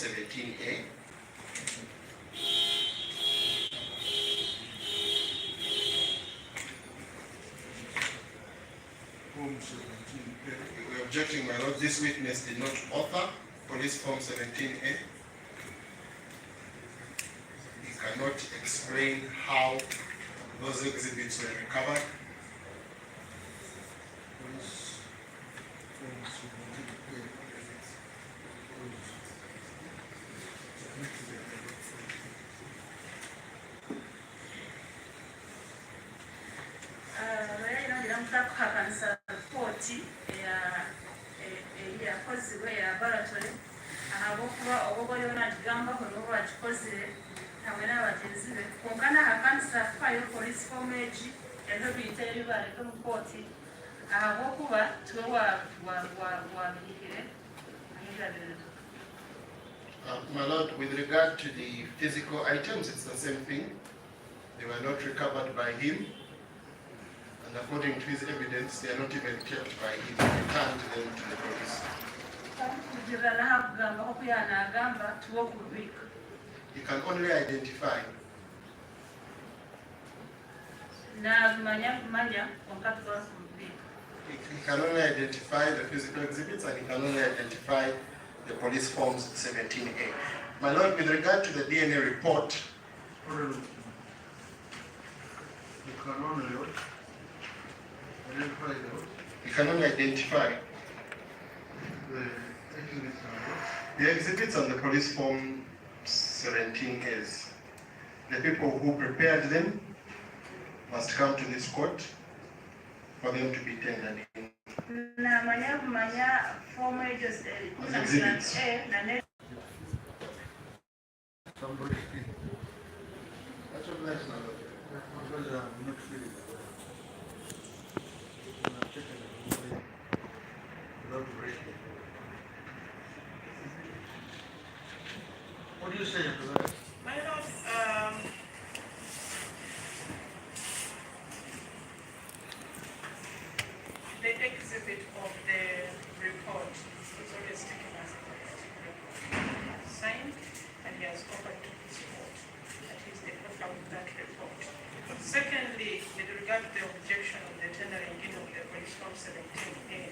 17A. We're objecting, my lord, this witness did not author police form 17A. He cannot explain how those exhibits were recovered. My lord, with regard to the physical items, it's the same thing. They were not recovered by him, and according to his evidence, they are not even kept by him. He returned them to the police. He can only identify. He can only identify the physical exhibits, and he can only identify the police forms 17A. My lord, with regard to the DNA report, he can only identify the exhibits on the police form 17As. The people who prepared them must come to this court for them to be tendered in. As exhibits. What do you say after that? My lord, the exhibit of the report is always taken as a report. Signed, and he has offered to his court. That is the author of that report. Secondly, with regard to the objection of the tendering in of the police form 17A,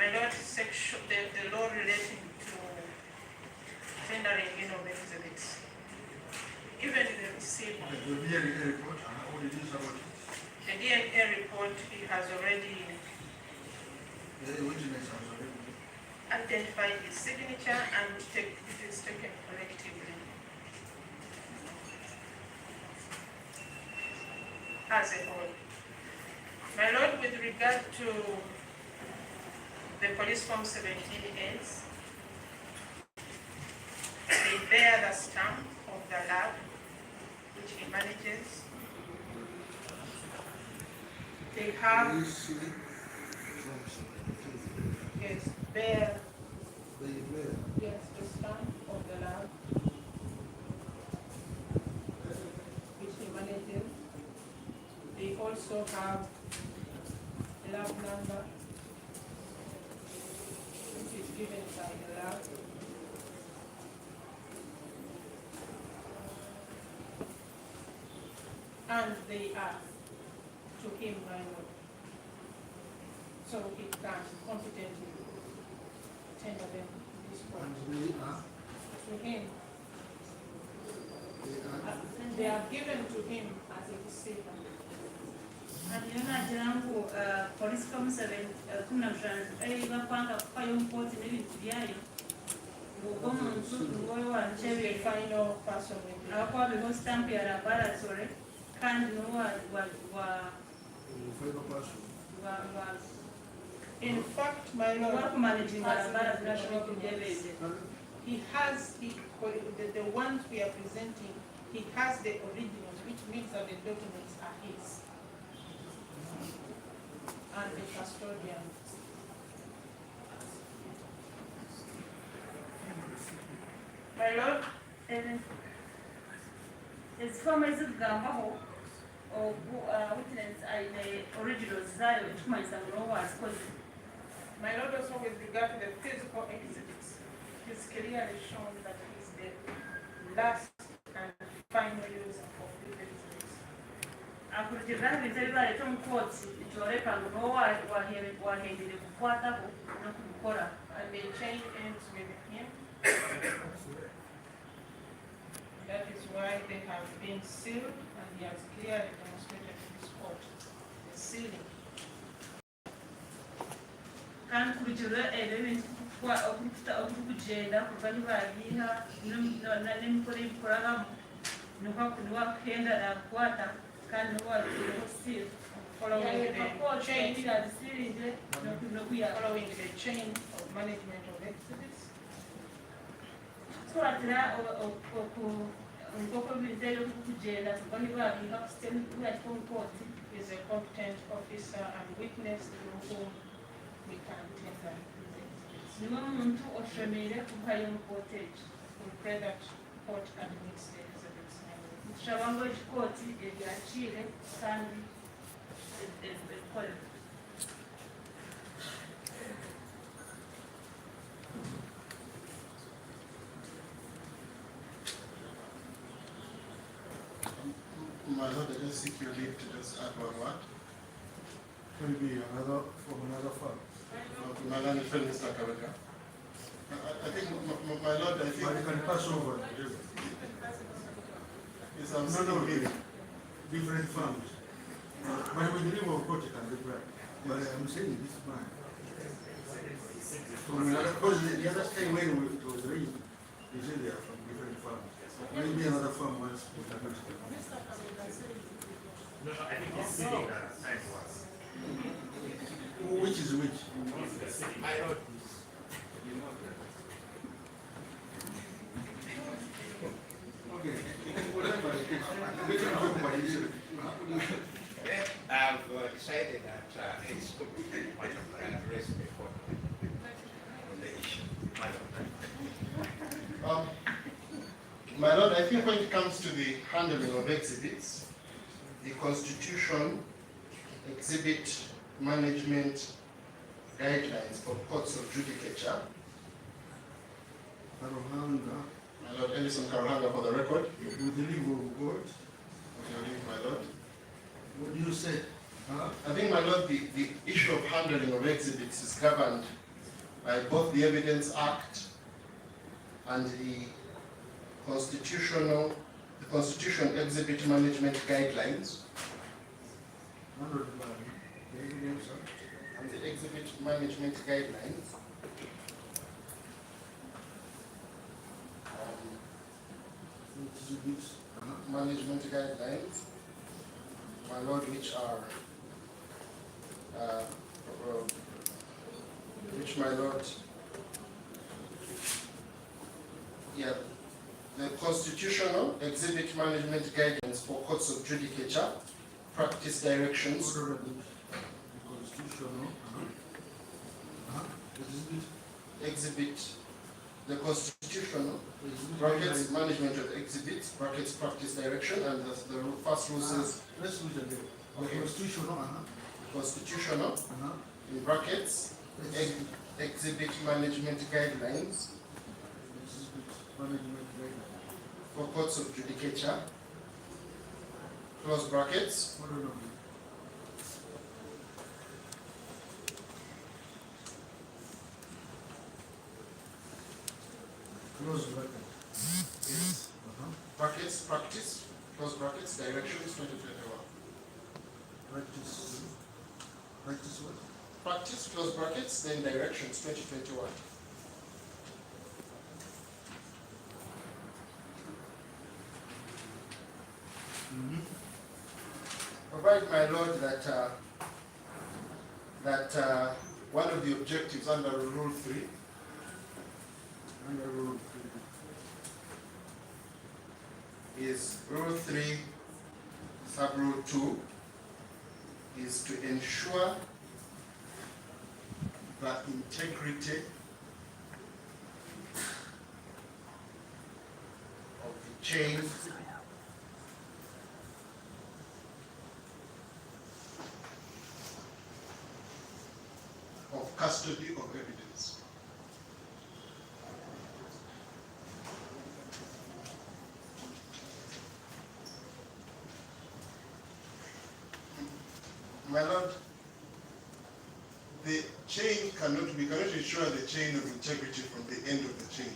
my lord, the law relating to tendering in of the exhibits, even the receiver. The DNA report, how did you say about it? The DNA report, he has already The witness has already. identified his signature and it is taken collectively as a whole. My lord, with regard to the police form 17As, they bear the stamp of the lab which he manages. They have, yes, bear, yes, the stamp of the lab which he manages. They also have a lab number which is given by the lab. And they are to him, my lord. So he can confidently tender them this point. To him. They are given to him as a receiver. And you know, police form 7, The final person in fact, my lord, he has the ones we are presenting, he has the originals, which means that the documents are his. And the custodian. My lord, it's from a Gambaho or witness the original Zion, which might have no was. my lord, also with regard to the physical exhibits, is clearly shown that he's the last and final user of the exhibits. akurikirana ibintu ebibaaleeta omu kooti nikyoleka ngu nowahendere kukwataho n'okubikora. And the chain ends with him. That is why they have been sealed, and he has clearly demonstrated in this court the sealing. kandi kurikirira ebyo ebintu okukugenda kuba nibabiiha n'emikoro ebikorabamu niwakuhenda nakukwata kandi niwabiireho siiri Following the chain of management of exhibits, tukwatira nk'oko ebintu ebyo okukugenda kuba nibabiiha kusitemu kubyatika omu kooti is a competent officer and witness through whom we can tender these exhibits. niwe muntu oshemeire kuhayo omu kooti egi. We pray that court admits the exhibits. nitushaba ngu egi kooti ebyakire kandi ebikorera. My Lord, I just seek your leave to just add one word. Maybe another, from another firm. My Lord, Mr. Kavaka. I think, my Lord, I But you think, can pass over. yes, I'm No, seeking no, leave. different firms. But with the name of court, you can reply. But I'm saying this man. From another, because the other time when it was raised, they said they are from different firms. Maybe another firm wants to come to them. No, I think it's sitting that time was. Which is which? I wrote Okay. Whatever it is. We can talk about it. I've decided that it's to address the court on the issue. My Lord, I think when it comes to the handling of exhibits, the Constitution exhibit management guidelines for courts of judicature. Karuhanga, My Lord, Ellison Karuhanga for the record. with the leave of court, Okay, I leave, my Lord. what do you say? I think, my Lord, the issue of handling of exhibits is governed by both the Evidence Act and the Constitution Exhibit Management Guidelines Under the evidence act. and the Exhibit Management Guidelines. Exhibits, Management Guidelines, my Lord, which are, which, my Lord, yeah, the Constitutional Exhibit Management Guidelines for Courts of Judicature, Practice Directions, Order of the constitutional, exhibit, Exhibit, the Constitutional, exhibit brackets, guidelines. Management of Exhibits, brackets, Practice Direction, and the first rule says Let's do it again. Okay. Constitutional, Constitutional, in brackets, Exhibit Management Guidelines Exhibit management guidelines. for Courts of Judicature, close brackets, Order of the close bracket. yes, brackets, practice, close brackets, directions 2021. Practice, practice what? Practice, close brackets, then directions 2021. Provide, my Lord, that one of the objectives under Rule 3 Under rule is Rule 3, Sub Rule 2, is to ensure the integrity of the chain of custody of evidence. My lord, the chain we cannot ensure the chain of integrity from the end of the chain.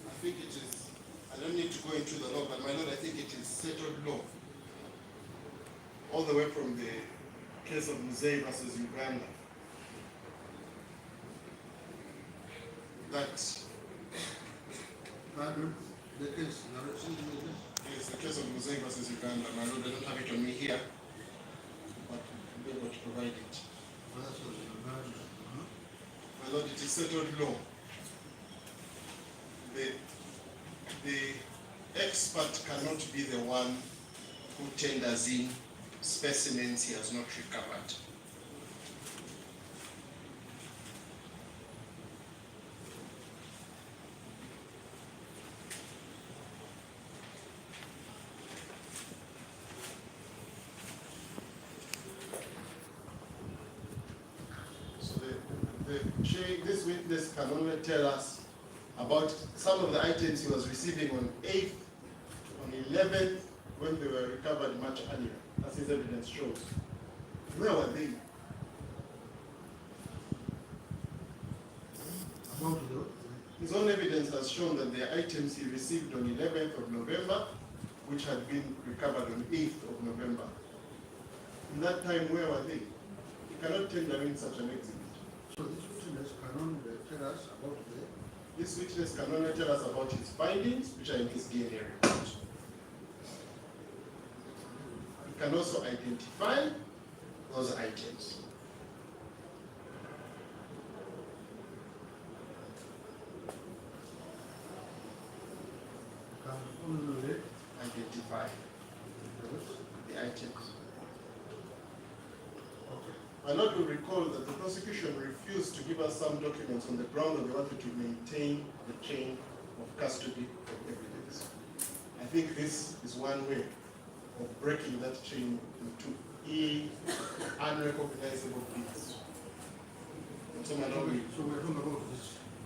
I think it is, I don't need to go into the law, but my lord, I think it is settled law. All the way from the case of Mzee versus Uganda. That Pardon, the case, narration, is the case of Mzee versus Uganda. My lord, I don't have it on me here, but I'll be able to provide it. My lord, it is settled law. The expert cannot be the one who tenders in specimens he has not recovered. So this witness can only tell us about some of the items he was receiving on 8th, on 11th, when they were recovered much earlier, as his evidence shows. Where were they? about the, His own evidence has shown that the items he received on 11th of November, which had been recovered on 8th of November. In that time, where were they? He cannot tender in such an exhibit. so this witness can only tell us about the, This witness can only tell us about his findings, which are in his DNA report. He can also identify those items. can only Identify the items. okay. My lord will recall that the prosecution refused to give us some documents on the ground that they wanted to maintain the chain of custody of evidence. I think this is one way of breaking that chain into unrecognizable bits. So my lord, So we're talking about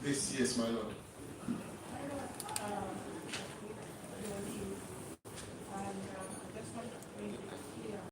this. yes, my lord.